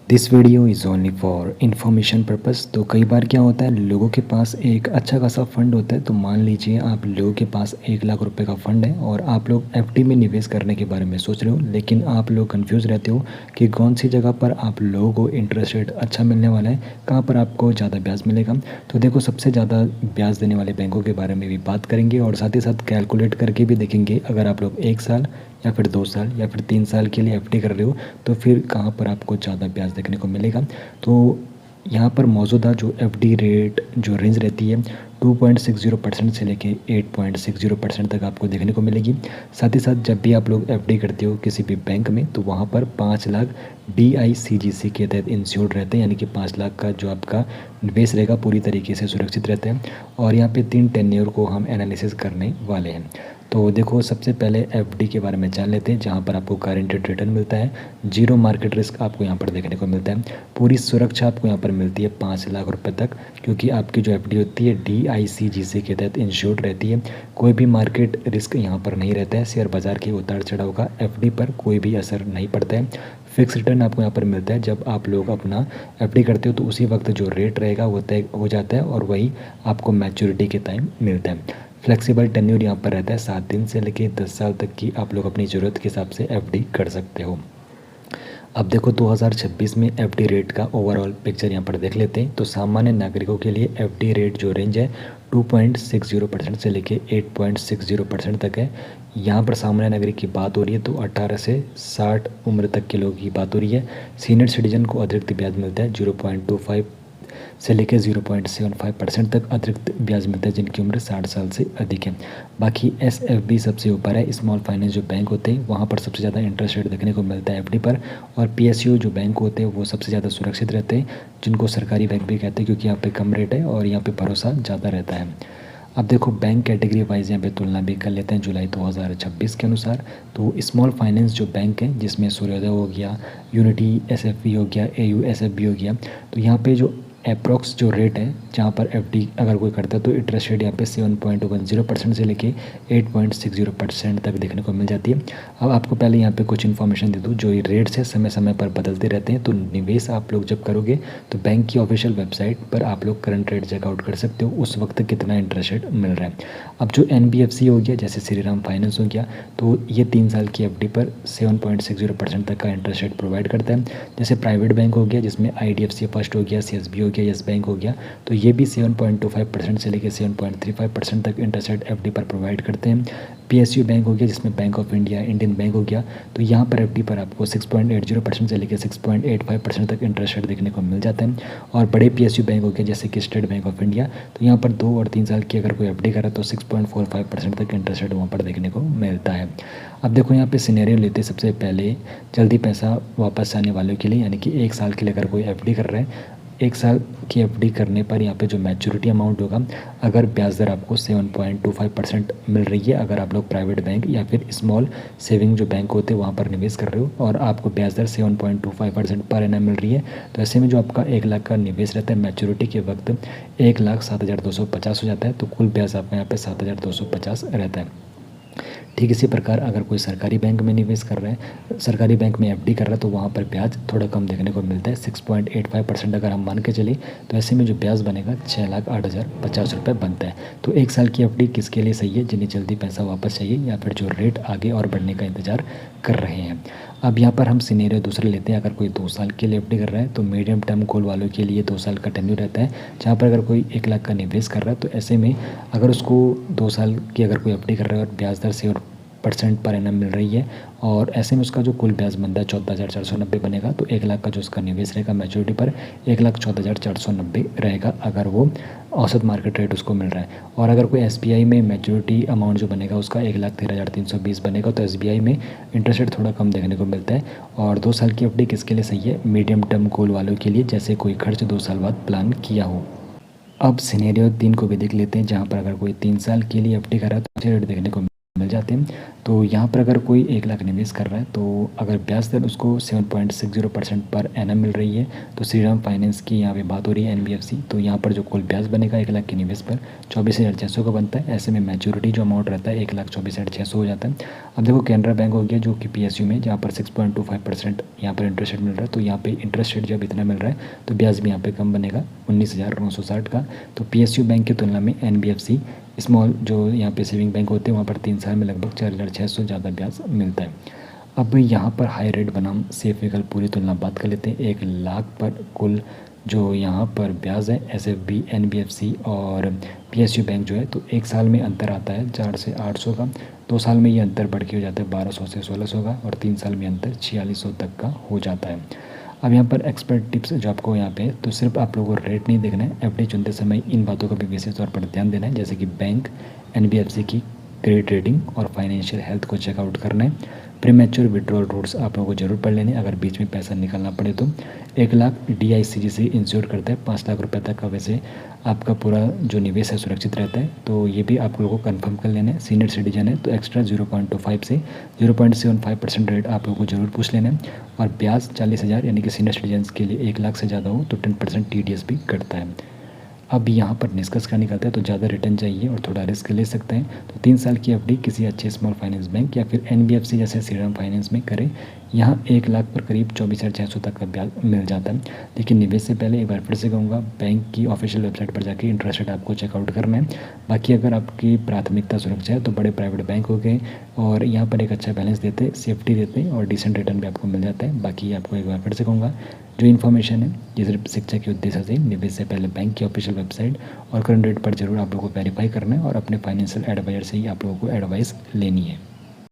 This video is only for information purpose. तो कई बार क्या होता है, लोगों के पास एक अच्छा खासा फंड होता है। तो मान लीजिए आप लोगों के पास 1 लाख रुपए का फंड है और आप लोग एफडी में निवेश करने के बारे में सोच रहे हो, लेकिन आप लोग कंफ्यूज रहते हो कि कौन सी जगह पर आप लोगों को इंटरेस्ट रेट अच्छा मिलने वाला है, कहाँ पर आपको ज़्यादा ब्याज मिलेगा। तो देखो, सबसे ज़्यादा ब्याज देने वाले बैंकों के बारे में भी बात करेंगे और साथ ही साथ कैलकुलेट करके भी देखेंगे, अगर आप लोग 1 साल या फिर 2 साल या फिर 3 साल के लिए एफडी कर रहे हो तो फिर कहाँ पर आपको ज़्यादा ब्याज देखने को मिलेगा। तो यहाँ पर मौजूदा जो एफडी रेट जो रेंज रहती है 2.60% से लेके 8.60% तक आपको देखने को मिलेगी। साथ ही साथ जब भी आप लोग एफडी करते हो किसी भी बैंक में, तो वहाँ पर 5 लाख DICGC के तहत इंश्योर्ड रहते हैं, यानी कि 5 लाख का जो आपका निवेश रहेगा पूरी तरीके से सुरक्षित रहता है। और यहाँ पे 3 टेन्योर को हम एनालिसिस करने वाले हैं। तो देखो, सबसे पहले एफडी के बारे में जान लेते हैं, जहाँ पर आपको गारंटेड रिटर्न मिलता है, जीरो मार्केट रिस्क आपको यहाँ पर देखने को मिलता है, पूरी सुरक्षा आपको यहाँ पर मिलती है 5 लाख रुपए तक, क्योंकि आपकी जो एफडी होती है DICGC के तहत इंश्योर्ड रहती है। कोई भी मार्केट रिस्क यहाँ पर नहीं रहता है, शेयर बाजार के उतार चढ़ाव का एफडी पर कोई भी असर नहीं पड़ता है। फिक्स रिटर्न आपको यहाँ पर मिलता है। जब आप लोग अपना एफडी करते हो तो उसी वक्त जो रेट रहेगा वो तय हो जाता है और वही आपको मैच्योरिटी के टाइम मिलता है। फ्लेक्सिबल टेन्योर यहाँ पर रहता है 7 दिन से लेकर 10 साल तक की, आप लोग अपनी ज़रूरत के हिसाब से एफडी कर सकते हो। अब देखो, 2026 में एफडी रेट का ओवरऑल पिक्चर यहाँ पर देख लेते हैं। तो सामान्य नागरिकों के लिए एफडी रेट जो रेंज है 2.60% से लेके 8.60% तक है। यहाँ पर सामान्य नागरिक की बात हो रही है तो 18 से 60 उम्र तक के लोगों की बात हो रही है। सीनियर सिटीजन को अतिरिक्त ब्याज मिलता है 0.25 से लेकर 0.75% तक अतिरिक्त ब्याज मिलता है जिनकी उम्र 60 साल से अधिक है। बाकी SFB सबसे ऊपर है। स्मॉल फाइनेंस जो बैंक होते हैं वहाँ पर सबसे ज़्यादा इंटरेस्ट रेट देखने को मिलता है एफडी पर। और PSU जो बैंक होते हैं वो सबसे ज़्यादा सुरक्षित रहते हैं, जिनको सरकारी बैंक भी कहते हैं, क्योंकि यहाँ पे कम रेट है और यहाँ पे भरोसा ज़्यादा रहता है। अब देखो, बैंक कैटेगरी वाइज यहाँ पे तुलना भी कर लेते हैं जुलाई 2026 के अनुसार। तो स्मॉल फाइनेंस जो बैंक है, जिसमें सूर्योदय हो गया, यूनिटी SFB हो गया, AU SFB हो गया, तो यहाँ पे जो अप्रॉक्स जो रेट है, जहाँ पर एफडी अगर कोई करता है तो इंटरेस्ट रेट यहाँ पे 7.10% से लेके 8.60% तक देखने को मिल जाती है। अब आपको पहले यहाँ पे कुछ इन्फॉर्मेशन दे दूँ, जो ये रेट्स है समय समय पर बदलते रहते हैं। तो निवेश आप लोग जब करोगे तो बैंक की ऑफिशियल वेबसाइट पर आप लोग करंट रेट चेकआउट कर सकते हो, उस वक्त कितना इंटरेस्ट रेट मिल रहा है। अब जो NBFC हो गया, जैसे श्रीराम फाइनेंस हो गया, तो ये 3 साल की एफडी पर 7.60% तक का इंटरेस्ट रेट प्रोवाइड करता है। जैसे प्राइवेट बैंक हो गया, जिसमें IDFC फर्स्ट हो गया, CSB हो गया, येस बैंक हो गया, तो ये भी 7.25% से लेकर 7.35% तक इंटरेस्ट रेट एफडी पर प्रोवाइड करते हैं। PSU बैंक हो गया, जिसमें bank of India, Indian bank हो गया, तो यहाँ पर एफडी पर आपको 6.80% से लेकर 6.85% तक इंटरेस्ट रेट देखने को मिल जाता है। और बड़े PSU बैंक हो गए, जैसे कि स्टेट बैंक ऑफ इंडिया, तो यहाँ पर 2 और 3 साल की अगर कोई एफडी करा तो 6.45% तक इंटरेस्ट रेट वहाँ पर देखने को मिलता है। अब देखो, यहाँ पे सिनेरियो लेते हैं सबसे पहले जल्दी पैसा वापस आने वालों के लिए, यानी कि 1 साल के लिए अगर कोई एफडी कर रहा है, 1 साल की एफडी करने पर यहाँ पे जो मैच्योरिटी अमाउंट होगा, अगर ब्याज दर आपको 7.25% मिल रही है, अगर आप लोग प्राइवेट बैंक या फिर स्मॉल सेविंग जो बैंक होते हैं वहाँ पर निवेश कर रहे हो और आपको ब्याज दर 7.25% पर एनम मिल रही है, तो ऐसे में जो आपका 1 लाख का निवेश रहता है मैच्योरिटी के वक्त 1,07,250 हो जाता है। तो कुल ब्याज आपका यहाँ पे 7,250 रहता है। ठीक इसी प्रकार अगर कोई सरकारी बैंक में निवेश कर रहा है, सरकारी बैंक में एफडी कर रहा है, तो वहाँ पर ब्याज थोड़ा कम देखने को मिलता है, 6.85% अगर हम मान के चले, तो ऐसे में जो ब्याज बनेगा 6,08,050 रुपये बनता है। तो 1 साल की एफडी किसके लिए सही है? जिन्हें जल्दी पैसा वापस चाहिए या फिर जो रेट आगे और बढ़ने का इंतजार कर रहे हैं। अब यहाँ पर हम सिनेरियो दूसरे लेते हैं। अगर कोई 2 साल के लिए एफडी कर रहा है तो मीडियम टर्म गोल वालों के लिए 2 साल का टेन्यूर रहता है, जहाँ पर अगर कोई 1 लाख का निवेश कर रहा है तो ऐसे में अगर उसको 2 साल की अगर कोई एफडी कर रहा है और ब्याज दर 7% पर एनम मिल रही है, और ऐसे में उसका जो कुल ब्याज बनता है 14,490 बनेगा, तो 1 लाख का जो उसका निवेश रहेगा मैच्योरिटी पर 1,14,490 रहेगा, अगर वो औसत मार्केट रेट उसको मिल रहा है। और अगर कोई SBI में मैच्योरिटी अमाउंट जो बनेगा उसका 1,13,320 बनेगा, तो SBI में इंटरेस्ट रेट थोड़ा कम देखने को मिलता है। और 2 साल की एफडी किसके लिए सही है? मीडियम टर्म गोल वालों के लिए, जैसे कोई खर्च 2 साल बाद प्लान किया हो। अब सिनेरियो 3 को भी देख लेते हैं, जहाँ पर अगर कोई 3 साल के लिए एफडी कर रहा है तो अच्छे रेट देखने को मिल जाते हैं। तो यहाँ पर अगर कोई 1 लाख निवेश कर रहा है तो अगर ब्याज दर उसको 7.60% पर एनम मिल रही है तो श्रीराम फाइनेंस की यहाँ पे बात हो रही है एनबीएफसी, तो यहाँ पर जो कुल ब्याज बनेगा 1 लाख के निवेश पर 24,600 का बनता है। ऐसे में मैच्योरिटी जो अमाउंट रहता है 1,24,600 हो जाता है। अब देखो कैनरा बैंक हो गया जो कि पीएसयू में, जहाँ पर 6.25% यहाँ पर इंटरेस्ट रेट मिल रहा है, तो यहाँ पे इंटरेस्ट रेट जब इतना मिल रहा है तो ब्याज भी यहाँ पे कम बनेगा 19,960 का। तो पीएसयू बैंक की तुलना में एनबीएफसी स्मॉल जो यहाँ पे सेविंग बैंक होते हैं वहाँ पर 3 साल में लगभग 4,600 ज़्यादा ब्याज मिलता है। अब यहाँ पर हाई रेट बनाम सेफ विकल्प पूरी तुलना बात कर लेते हैं। 1 लाख पर कुल जो यहाँ पर ब्याज है एसएफबी, एनबीएफसी और पीएसयू बैंक जो है, तो 1 साल में अंतर आता है 4 से 800 का, 2 साल में ये अंतर बढ़ के हो जाता है 1200 से 1600 का और 3 साल में अंतर 4600 तक का हो जाता है। अब यहाँ पर एक्सपर्ट टिप्स जो आपको यहाँ पे, तो सिर्फ आप लोगों को रेट नहीं देखना है, एफडी चुनते समय इन बातों का भी विशेष तौर पर ध्यान देना है, जैसे कि बैंक, एनबीएफसी की क्रेडिट रेटिंग और फाइनेंशियल हेल्थ को चेकआउट करना है। प्रीमैच्योर विड्रॉल रूल्स आप लोगों को जरूर पढ़ लेने अगर बीच में पैसा निकालना पड़े तो। 1 लाख DICGC इंश्योर करता है 5 लाख रुपए तक का, वैसे आपका पूरा जो निवेश है सुरक्षित रहता है, तो ये भी आप लोगों को कंफर्म कर लेना है। सीनियर सिटीजन है तो एक्स्ट्रा 0.25 से 0.75% रेट आप लोगों को जरूर पूछ लेना है। और ब्याज 40,000 यानी कि सीनियर सिटीजन के लिए 1 लाख से ज़्यादा हो तो 10% TDS भी कटता है। अब यहाँ पर निष्कर्ष क्या निकलता है, तो ज़्यादा रिटर्न चाहिए और थोड़ा रिस्क ले सकते हैं तो 3 साल की एफडी किसी अच्छे स्मॉल फाइनेंस बैंक या फिर एनबीएफसी जैसे श्रीराम फाइनेंस में करें। यहाँ 1 लाख पर करीब 24,600 तक का ब्याज मिल जाता है। लेकिन निवेश से पहले एक बार फिर से कहूँगा, बैंक की ऑफिशियल वेबसाइट पर जाके इंटरेस्ट रेट आपको चेकआउट करना है। बाकी अगर आपकी प्राथमिकता सुरक्षा है तो बड़े प्राइवेट बैंक हो गए और यहाँ पर एक अच्छा बैलेंस देते, सेफ्टी देते और डिसेंट रिटर्न भी आपको मिल जाता है। बाकी आपको एक बार फिर से कहूँगा, जो इन्फॉर्मेशन है ये सिर्फ शिक्षा के उद्देश्य से, निवेश से पहले बैंक की ऑफिशियल वेबसाइट और करंट रेट पर जरूर आप लोगों को वेरीफाई करना है और अपने फाइनेंशियल एडवाइजर से ही आप लोगों को एडवाइस लेनी है।